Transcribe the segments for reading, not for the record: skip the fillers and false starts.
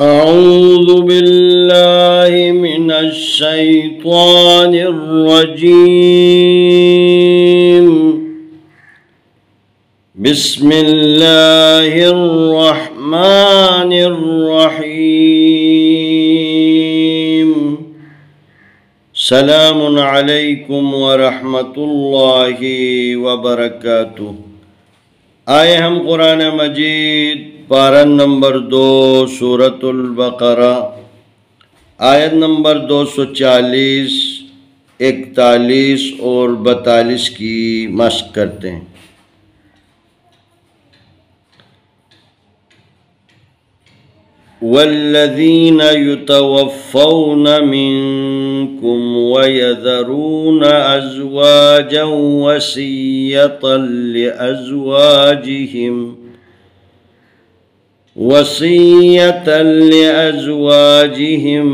أعوذ بالله من الشيطان الرجيم. بسم الله الرحمن الرحيم. سلام عليكم ورحمة الله وبركاته. آئے ہم قرآن مجید پارہ نمبر 2 سورۃ البقرہ آیت نمبر 240 41 اور 42 کی مشق کرتے ہیں۔ والذین یتوفون منکم ویذرون ازواجا وصية لأزواجهم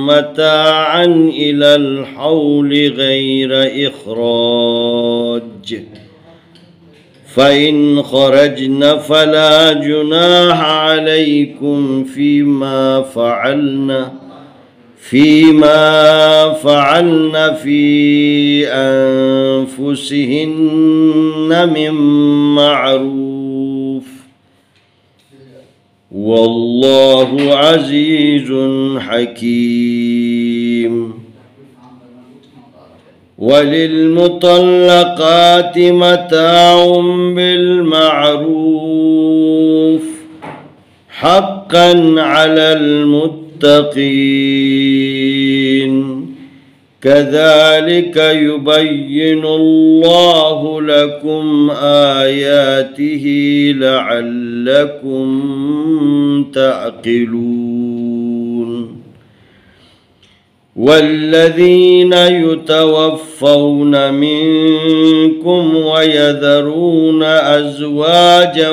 متاعا إلى الحول غير إخراج، فإن خرجن فلا جناح عليكم فيما فعلن في أنفسهن من معروف، والله عزيز حكيم. وللمطلقات متاع بالمعروف حقا على المتقين، كذلك يبين الله لكم آياته لعلكم تعقلون. والذين يتوفون منكم ويذرون أزواجا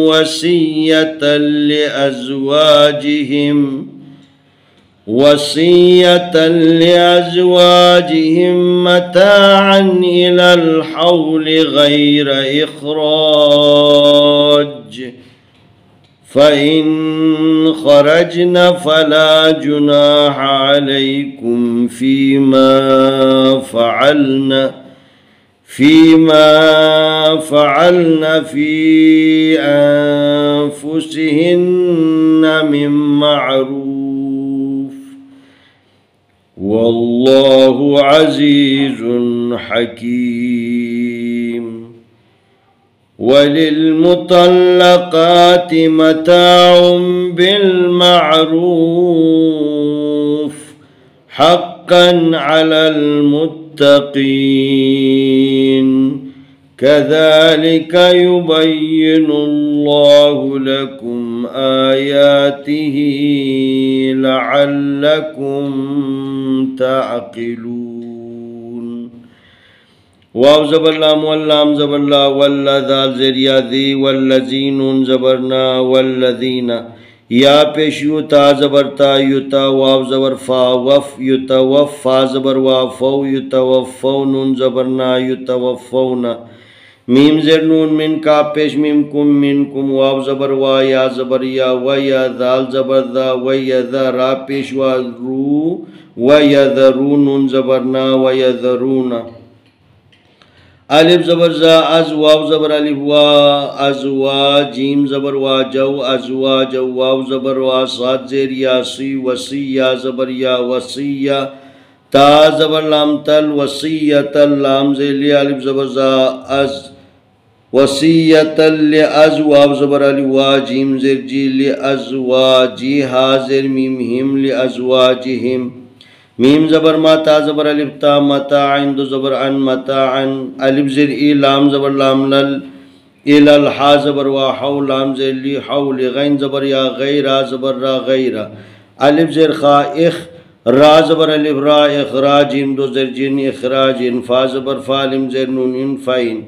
وصية لأزواجهم متاعا إلى الحول غير إخراج، فإن خرجن فلا جناح عليكم فيما فعلن في أنفسهن من معروف، والله عزيز حكيم. وللمطلقات متاع بالمعروف حقا على المتقين، كذلك يبين الله لكم آياته لعلكم تعقلون. واو زبر لام واللام زبر لا والذال زریا دی والذین زبرنا والذین یا پیشیو تا زبر تا یتا واو زبر فا وف یتوفا زبر وا فو یتوفون زبرنا یتوفون میم زر نون من کا پیش میم کم واو زبر وا یا زبر یا و یا ذال زبر ذا و یذا را پیش وا رو و یذرون زبرنا و یذرون الف زبر زا از واو زبر الف وا ازوا جیم زبر وا جو ازواج واو زبر وا صاد زیر یا سی وسی یا زبر یا وصیہ تا زبر لام تل وصیۃ لام زیر الف زبر زا از وصیۃ لأز واو زبر الف وا جیم زیر جی لأزواجی حاضر میم ہم لأزواجہم میم زبر ما تا زبر الف تا متاعن دو زبر ان متاعن الف زر ای لام زبر لام لل الى الحا زبر وا حو لام زر لی حول غین زبر یا غیرہ زبر را غیرہ الف زر خا اخ را زبر الف را اخراج دو زر جن اخراج فا زبر فا لم زر نون انفائن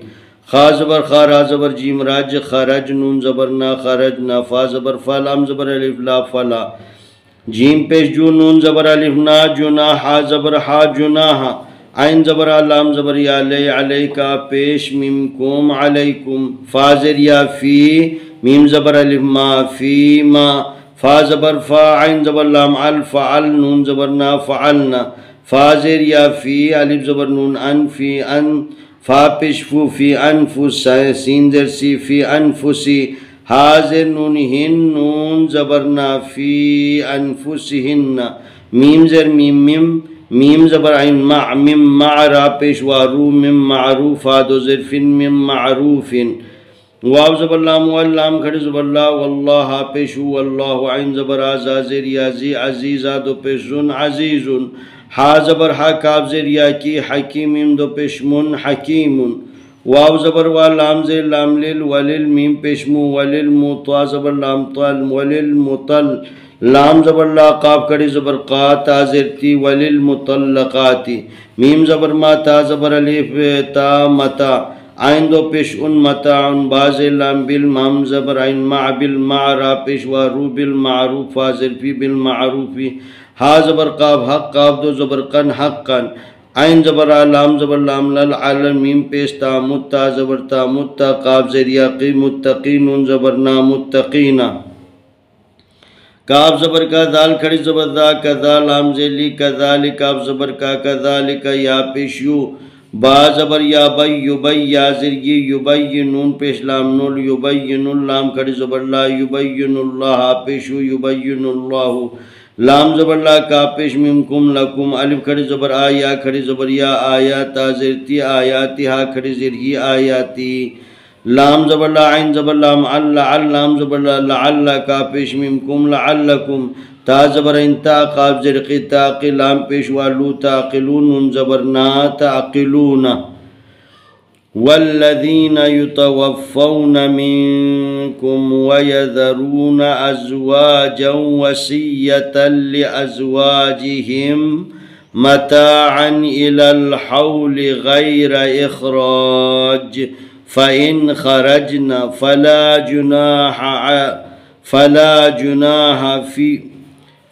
خا زبر خا را زبر جیم راج خرج نون زبر نا خرج نا فا زبر فا لام زبر الف لا فلا جیم پیش جو نون زبر الف نا جناح زبر ہا جناح عین زبر لام زبر یا علی علیکا پیش میم کم علیکم فا زر یا فی میم زبر الف ما فی ما فا زبر فا عین زبر لام الفعل نون زبرنا فعلنا فا زیر یا فی الف زبر نون ان فی ان فا پیش فو فی انفس سین زر سی فی انفسی حاضر نون ہن نون زبرنا فی انفسہن میم زر میم میم میم زبر عین مع مم مع را پیش وارو مم معروف دو زرفن مم معروف واو زبر لام واللام کھڑی زبر لا واللہ پیشو واللہ عین زبر آزا زیر یا زی عزیزہ دو پیشن عزیزن ہا زبر ہا کاف زیر یا کی حکیم دو پیشمن حکیمن واو زبر واللام زیر لام لیل ولیل میم پیشمو ولیل موطا زبر لام طال ولیل مطل لام زبر لا قاف کھڑی زبر قا تا زیر تی ولیل مطلقاتی میم زبر ما تا زبر علیف تا متا عین دو پیش ان متاعن باز لام بالمام زبر عین مع بالمعرا پیش وارو بالمعروف فازر فی بالمعروفی ہا زبر قاب حق قاب دو زبر قن حقا عین زبر لام زبر لام لل علم میم پیش تا متا زبر تا متا قاب زریا قی متقین زبرنا متقینا کاف زبر کا دال کھڑی زبر دا کذا لام زلی کذالک کاف زبر کا کذالک یا پیش یو با زبر یا بی یبی یا زرگی یبی نون پیش لام نول یبین لام کھڑی زبر لا یبین اللہ پیشو یبین اللہ لام زبر لا کا پیش ممکم لکم الف کھڑی زبر آیا کھڑی زبر یا آیاتا زرتی آیاتی ہا کھڑی زرگی آیاتی لام زبر لا عین زبر لام لام زبر لا لعل کا پیش ممکم لعلکم تا زبر انتا قاب زرقی تاقی لام پیش والو تاقلون زبرنا تاقلون والذین یتوفون منکم ویذرون ازواجا وصیتا لازواجہم متاعا الى الحول غیر اخراج فإن خرجن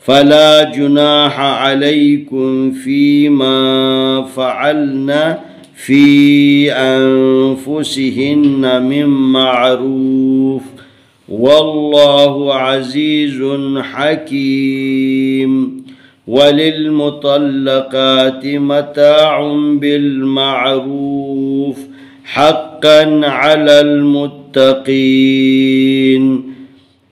فلا جناح عليكم فيما فعلن في أنفسهن من معروف والله عزيز حكيم وللمطلقات متاع بالمعروف حقا على المتقين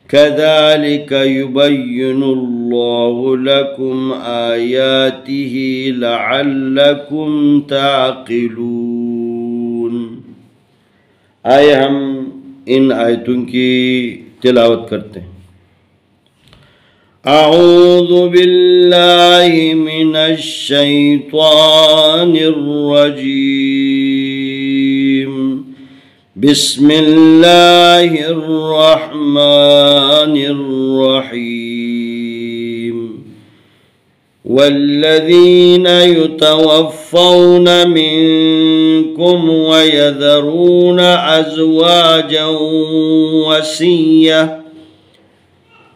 كذلك يبين الله لكم آياته لعلكم تعقلون آئے ہم ان آیتوں کی تلاوت کرتے ہیں اعوذ باللہ من الشیطان الرجیم بسم اللہ الرحمن الرحیم والذین یتوفون منکم ویذرون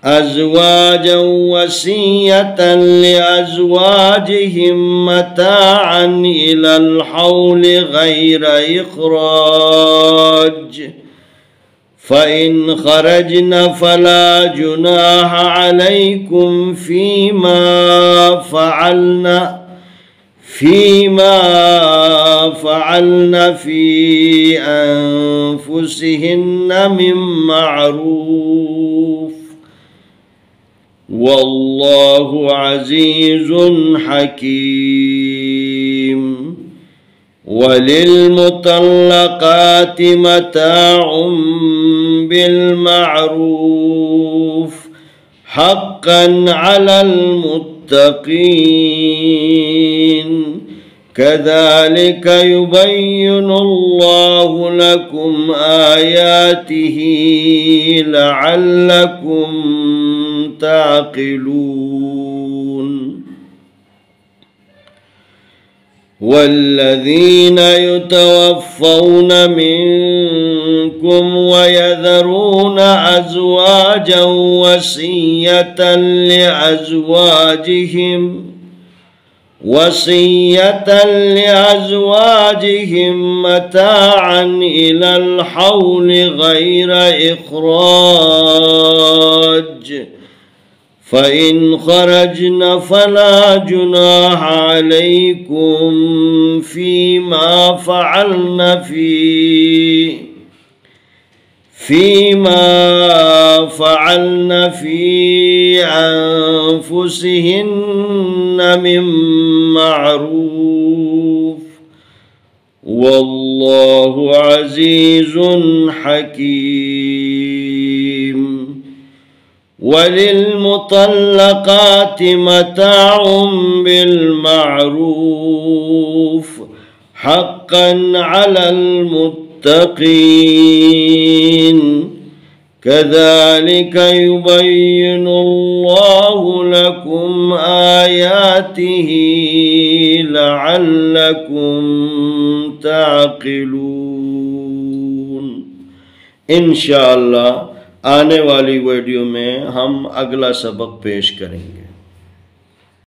ازواجا وصیة لأزواجهم متاعا إلى الحول غير إخراج فإن خرجن فلا جناح عليكم فيما فعلن في أنفسهن من معروف والله عزيز حكيم وللمطلقات متاع بالمعروف حقا على المتقين كذلك يبين الله لكم آياته لعلكم تعقلون والذين يتوفون منكم ويذرون أزواجا وصية لأزواجهم متاعا إلى الحول غير إخراج फ़इन ख़रजन फ़ला जुनाह अलैकुम फ़ीमा फ़अल्न फ़ी अनफ़ुसिहिन्न मिन मअरूफ़ वल्लाहु अज़ीज़ुन हकीम। वलिलमुतल्लक़ाति मताउम बिलमारूफ़ हक़्क़न अलल मुत्तक़ीन कज़ालिक युबय्यिनुल्लाहु लकुम आयातिही लअल्लकुम ताक़िलून। इंशाअल्लाह आने वाली वीडियो में हम अगला सबक पेश करेंगे।